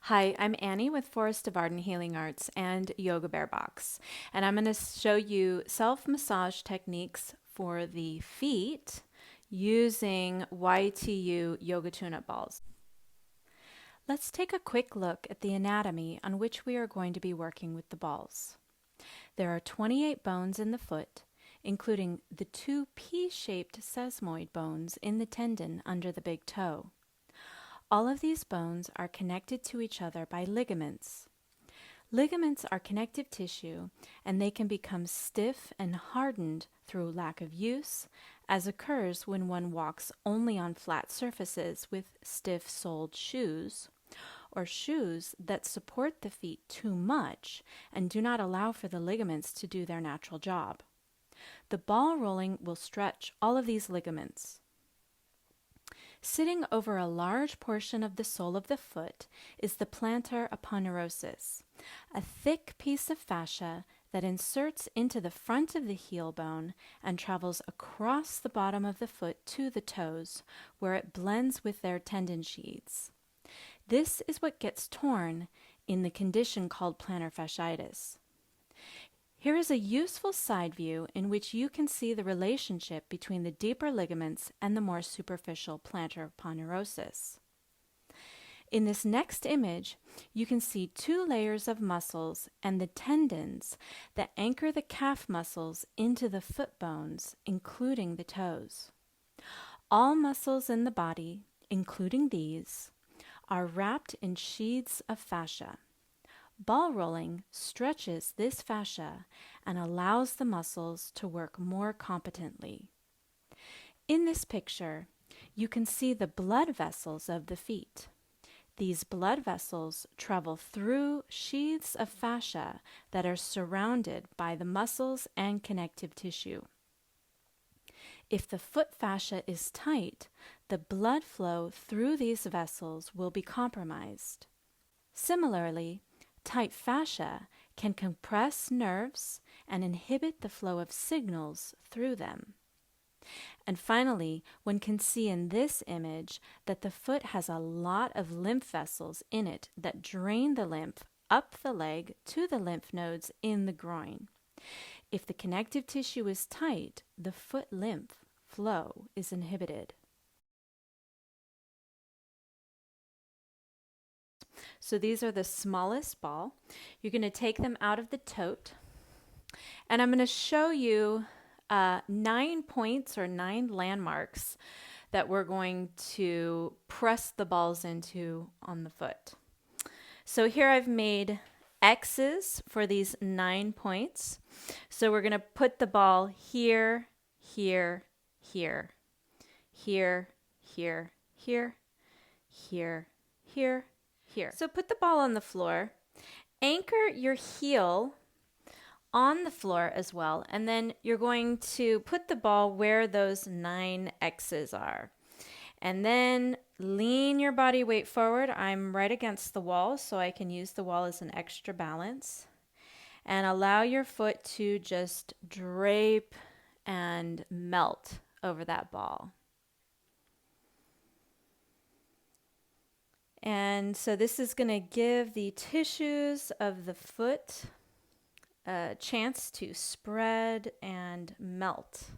Hi, I'm Annie with Forest of Arden Healing Arts and Yoga Bär Box, and I'm going to show you self-massage techniques for the feet using YTU YogaTuneUp balls. Let's take a quick look at the anatomy on which we are going to be working with the balls. There are 28 bones in the foot, including the two pea-shaped sesamoid bones in the tendon under the big toe. All of these bones are connected to each other by ligaments. Ligaments are connective tissue, and they can become stiff and hardened through lack of use, as occurs when one walks only on flat surfaces with stiff-soled shoes, or shoes that support the feet too much and do not allow for the ligaments to do their natural job. The ball rolling will stretch all of these ligaments. Sitting over a large portion of the sole of the foot is the plantar uponerosis, a thick piece of fascia that inserts into the front of the heel bone and travels across the bottom of the foot to the toes, where it blends with their tendon sheaths. This is what gets torn in the condition called plantar fasciitis. Here is a useful side view in which you can see the relationship between the deeper ligaments and the more superficial plantar uponerosis. In this next image, you can see two layers of muscles and the tendons that anchor the calf muscles into the foot bones, including the toes. All muscles in the body, including these, are wrapped in sheaths of fascia. Ball rolling stretches this fascia and allows the muscles to work more competently. In this picture, you can see the blood vessels of the feet. These blood vessels travel through sheaths of fascia that are surrounded by the muscles and connective tissue. If the foot fascia is tight, the blood flow through these vessels will be compromised. Similarly, tight fascia can compress nerves and inhibit the flow of signals through them. And finally, one can see in this image that the foot has a lot of lymph vessels in it that drain the lymph up the leg to the lymph nodes in the groin. If the connective tissue is tight, the foot lymph flow is inhibited. So these are the smallest ball. You're going to take them out of the tote, and I'm going to show you 9 points or 9 landmarks that we're going to press the balls into on the foot. So here I've made X's for these 9 points. So we're going to put the ball here, here, here, here, here, here, here, here, here. So put the ball on the floor, anchor your heel on the floor as well, and then you're going to put the ball where those 9 X's are. And then lean your body weight forward. I'm right against the wall, so I can use the wall as an extra balance. And allow your foot to just drape and melt over that ball. And so this is going to give the tissues of the foot a chance to spread and melt.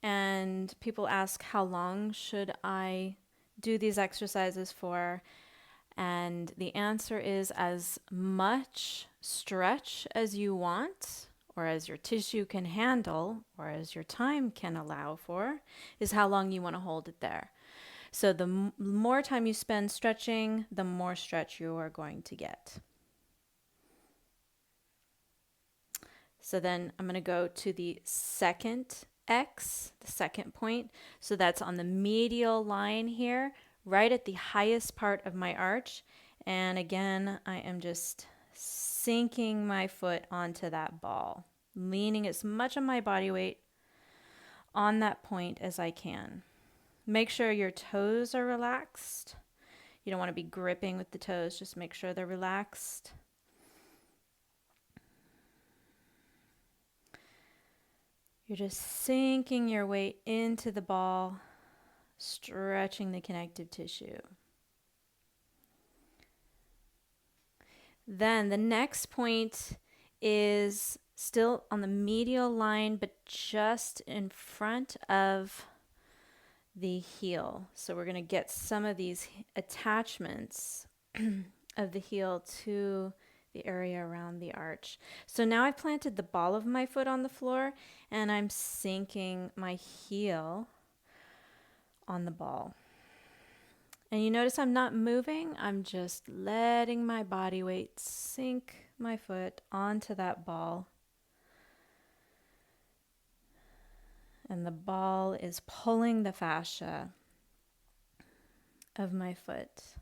And people ask, how long should I do these exercises for? And the answer is as much stretch as you want, or as your tissue can handle, or as your time can allow for, is how long you want to hold it there. So the more time you spend stretching, the more stretch you are going to get. So then I'm going to go to the second X, the second point. So that's on the medial line here, right at the highest part of my arch. And again, I am just sinking my foot onto that ball, leaning as much of my body weight on that point as I can. Make sure your toes are relaxed. You don't want to be gripping with the toes, just make sure they're relaxed. You're just sinking your weight into the ball, stretching the connective tissue. Then the next point is still on the medial line, but just in front of the heel. So we're going to get some of these attachments of the heel to the area around the arch. So now I've planted the ball of my foot on the floor and I'm sinking my heel on the ball. And you notice I'm not moving, I'm just letting my body weight sink my foot onto that ball. And the ball is pulling the fascia of my foot.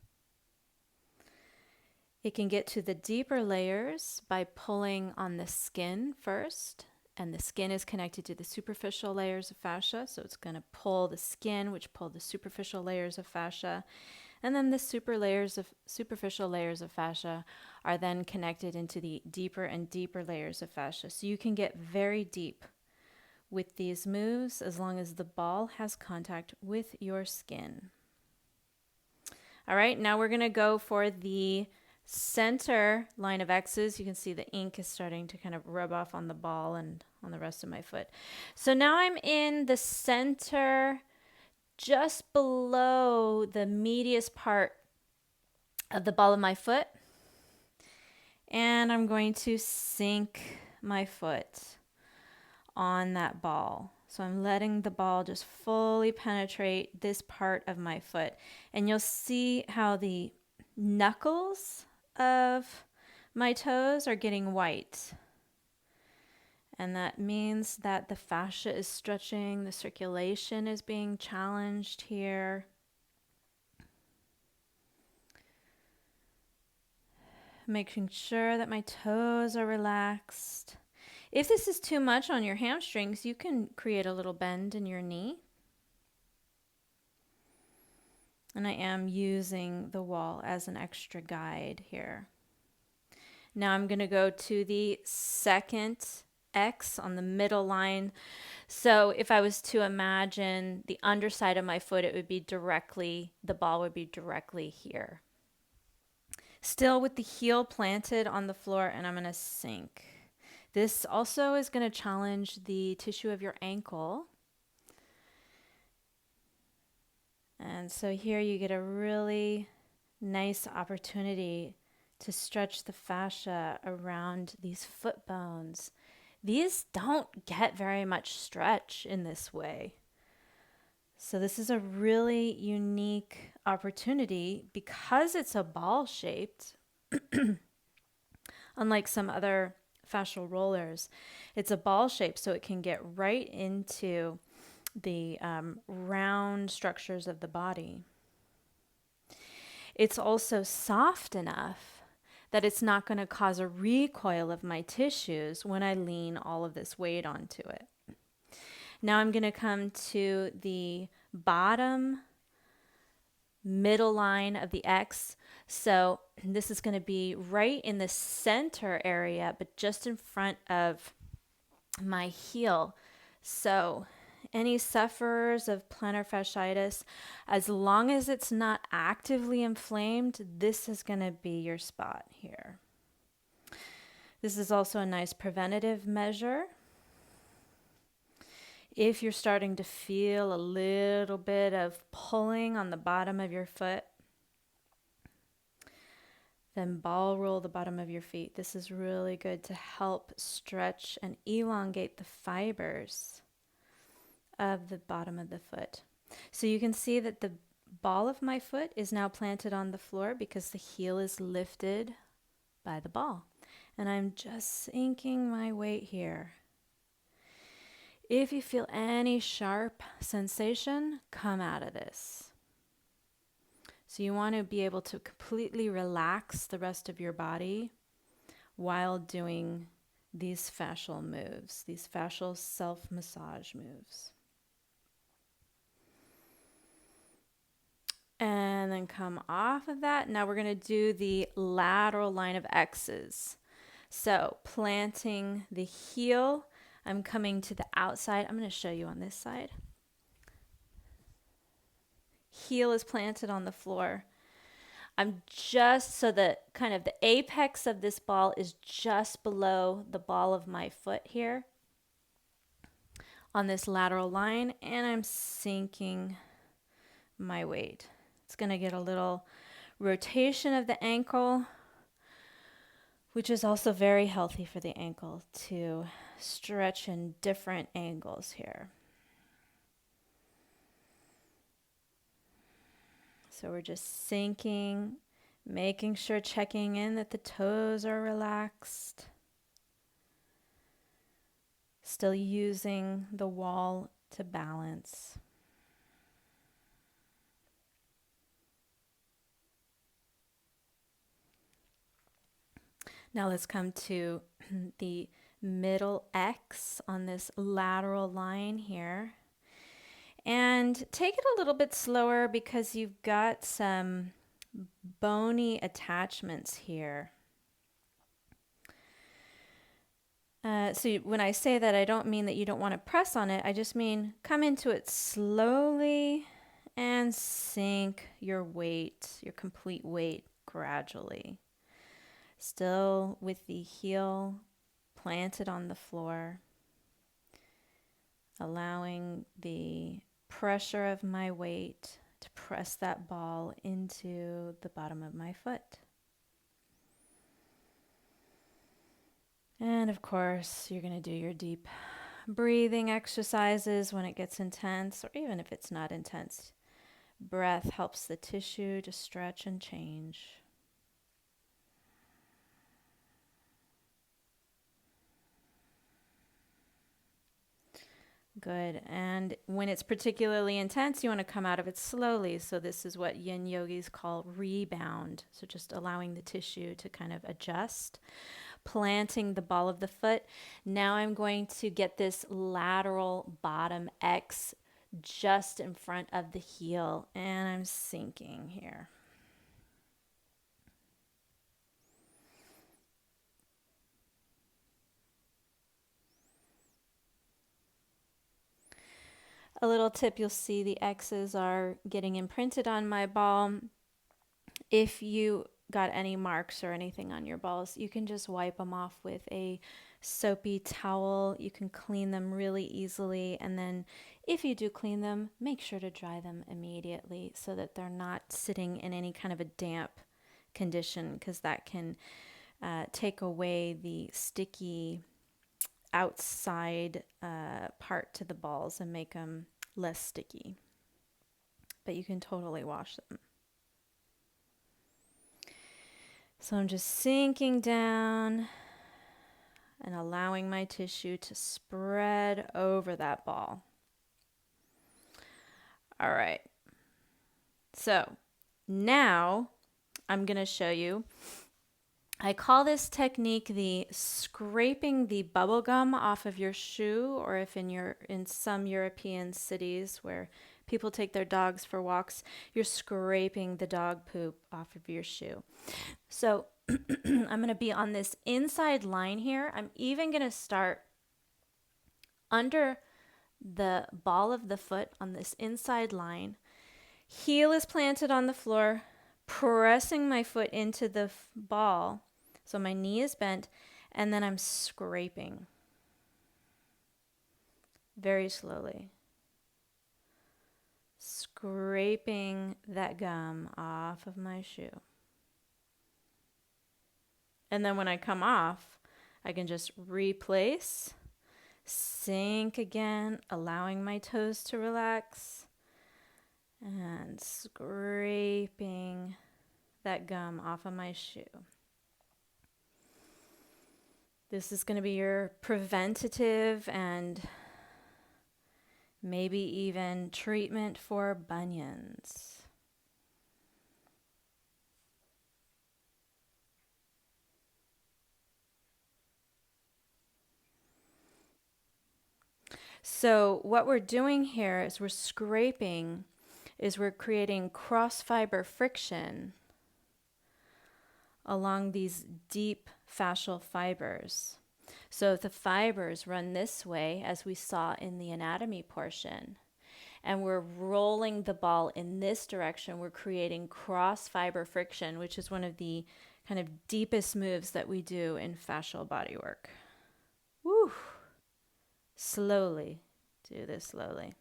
It can get to the deeper layers by pulling on the skin first, and the skin is connected to the superficial layers of fascia, so it's going to pull the skin, which pull the superficial layers of fascia, and then the superficial layers of fascia are then connected into the deeper and deeper layers of fascia. So you can get very deep with these moves as long as the ball has contact with your skin. All right, now we're going to go for the center line of X's. You can see the ink is starting to kind of rub off on the ball and on the rest of my foot. So now I'm in the center, just below the medius part of the ball of my foot. And I'm going to sink my foot on that ball. So I'm letting the ball just fully penetrate this part of my foot. And you'll see how the knuckles of my toes are getting white. And that means that the fascia is stretching, the circulation is being challenged here. Making sure that my toes are relaxed. If this is too much on your hamstrings, you can create a little bend in your knee. And I am using the wall as an extra guide here. Now I'm going to go to the second X on the middle line. So if I was to imagine the underside of my foot, it would be directly, the ball would be directly here. Still with the heel planted on the floor, and I'm going to sink. This also is going to challenge the tissue of your ankle. And so here you get a really nice opportunity to stretch the fascia around these foot bones. These don't get very much stretch in this way. So this is a really unique opportunity because it's a ball shaped. Unlike some other fascial rollers, it's a ball shape, so it can get right into the round structures of the body. It's also soft enough that it's not going to cause a recoil of my tissues when I lean all of this weight onto it. Now I'm going to come to the bottom middle line of the X. So this is going to be right in the center area, but just in front of my heel. So any sufferers of plantar fasciitis, as long as it's not actively inflamed, this is going to be your spot here. This is also a nice preventative measure. If you're starting to feel a little bit of pulling on the bottom of your foot, then ball roll the bottom of your feet. This is really good to help stretch and elongate the fibers of the bottom of the foot. So you can see that the ball of my foot is now planted on the floor because the heel is lifted by the ball. And I'm just sinking my weight here. If you feel any sharp sensation, come out of this. So you want to be able to completely relax the rest of your body while doing these fascial moves, these fascial self-massage moves. And then come off of that. Now we're going to do the lateral line of X's. So planting the heel, I'm coming to the outside. I'm going to show you on this side. Heel is planted on the floor. I'm just so the kind of the apex of this ball is just below the ball of my foot here on this lateral line, and I'm sinking my weight. It's going to get a little rotation of the ankle, which is also very healthy for the ankle to stretch in different angles here. So we're just sinking, making sure, checking in that the toes are relaxed. Still using the wall to balance. Now let's come to the middle X on this lateral line here. And take it a little bit slower because you've got some bony attachments here. So when I say that, I don't mean that you don't want to press on it. I just mean come into it slowly and sink your weight, your complete weight gradually. Still with the heel planted on the floor, allowing the pressure of my weight to press that ball into the bottom of my foot. And of course, you're going to do your deep breathing exercises when it gets intense, or even if it's not intense. Breath helps the tissue to stretch and change. Good. And when it's particularly intense, you want to come out of it slowly. So this is what yin yogis call rebound. So just allowing the tissue to kind of adjust, planting the ball of the foot. Now I'm going to get this lateral bottom X just in front of the heel, and I'm sinking here. A little tip, you'll see the X's are getting imprinted on my ball. If you got any marks or anything on your balls, you can just wipe them off with a soapy towel. You can clean them really easily, and then if you do clean them, make sure to dry them immediately so that they're not sitting in any kind of a damp condition, because that can take away the sticky outside part to the balls and make them less sticky. But you can totally wash them. So I'm just sinking down and allowing my tissue to spread over that ball. All right. So now I'm going to show you. I call this technique the scraping the bubble gum off of your shoe, or if in some European cities where people take their dogs for walks, you're scraping the dog poop off of your shoe. So I'm going to be on this inside line here. I'm even going to start under the ball of the foot on this inside line. Heel is planted on the floor, pressing my foot into the ball. So my knee is bent, and then I'm scraping very slowly. Scraping that gum off of my shoe. And then when I come off, I can just replace, sink again, allowing my toes to relax, and scraping that gum off of my shoe. This is going to be your preventative and maybe even treatment for bunions. So what we're doing here is we're scraping, is we're creating cross fiber friction along these deep fascial fibers. So the fibers run this way, as we saw in the anatomy portion, and we're rolling the ball in this direction. We're creating cross fiber friction, which is one of the kind of deepest moves that we do in fascial bodywork. Woo! Slowly, do this slowly.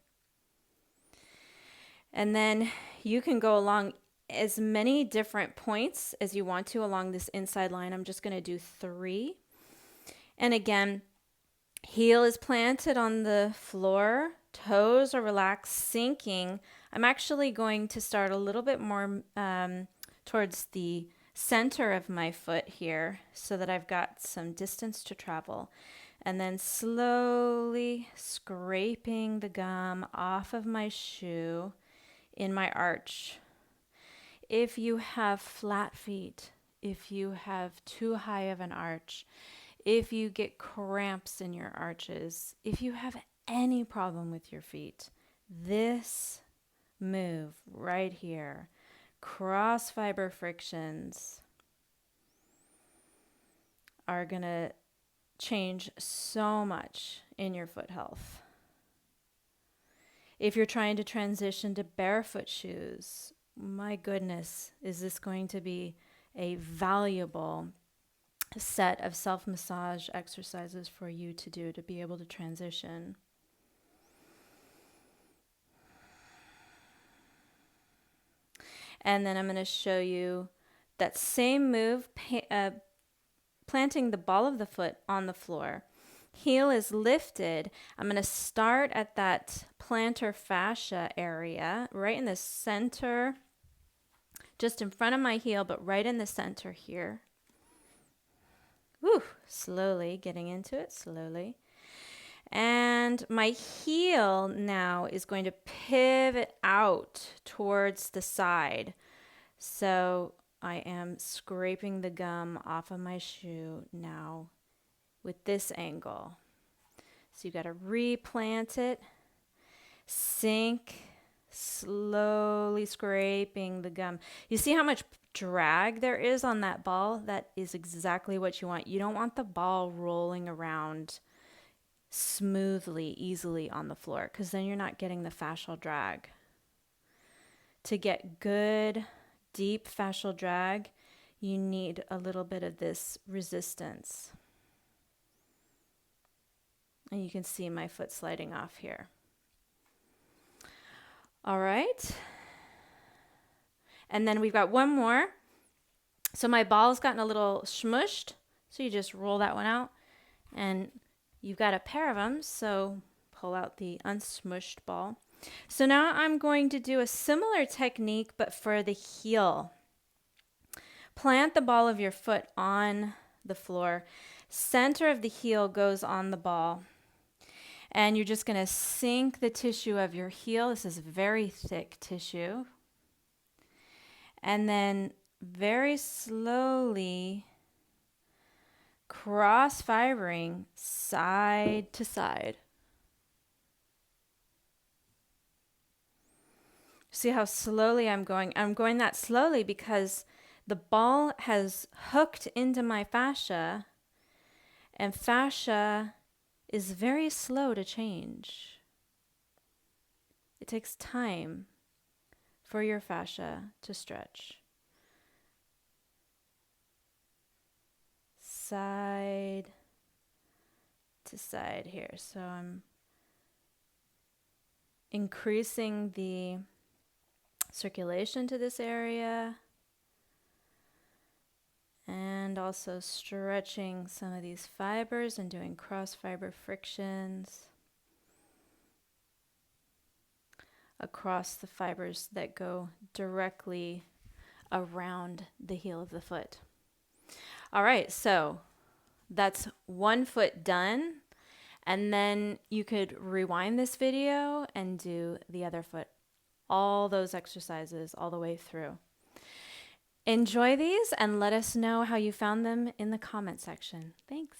And then you can go along as many different points as you want to along this inside line. I'm just going to do 3. And again, heel is planted on the floor, toes are relaxed, sinking. I'm actually going to start a little bit more towards the center of my foot here so that I've got some distance to travel. And then slowly scraping the gum off of my shoe in my arch. If you have flat feet, if you have too high of an arch, if you get cramps in your arches, if you have any problem with your feet, this move right here, cross fiber frictions, are going to change so much in your foot health. If you're trying to transition to barefoot shoes, my goodness, is this going to be a valuable set of self-massage exercises for you to do to be able to transition. And then I'm going to show you that same move, planting the ball of the foot on the floor. Heel is lifted. I'm going to start at that plantar fascia area, right in the center, just in front of my heel, but right in the center here. Woo, slowly getting into it, slowly. And my heel now is going to pivot out towards the side. So I am scraping the gum off of my shoe now with this angle. So you got to replant it, sink, slowly scraping the gum. You see how much drag there is on that ball? That is exactly what you want. You don't want the ball rolling around smoothly, easily on the floor, because then you're not getting the fascial drag. To get good, deep fascial drag, you need a little bit of this resistance. And you can see my foot sliding off here. All right. And then we've got one more. So my ball's gotten a little smushed. So you just roll that one out. And you've got a pair of them. So pull out the unsmushed ball. So now I'm going to do a similar technique, but for the heel. Plant the ball of your foot on the floor. Center of the heel goes on the ball. And you're just going to sink the tissue of your heel. This is very thick tissue. And then very slowly cross fibering side to side. See how slowly I'm going? I'm going that slowly because the ball has hooked into my fascia, and fascia is very slow to change. It takes time for your fascia to stretch. Side to side here. So I'm increasing the circulation to this area and also stretching some of these fibers and doing cross fiber frictions across the fibers that go directly around the heel of the foot. All right, so that's one foot done, and then you could rewind this video and do the other foot, all those exercises all the way through. Enjoy these and let us know how you found them in the comment section. Thanks.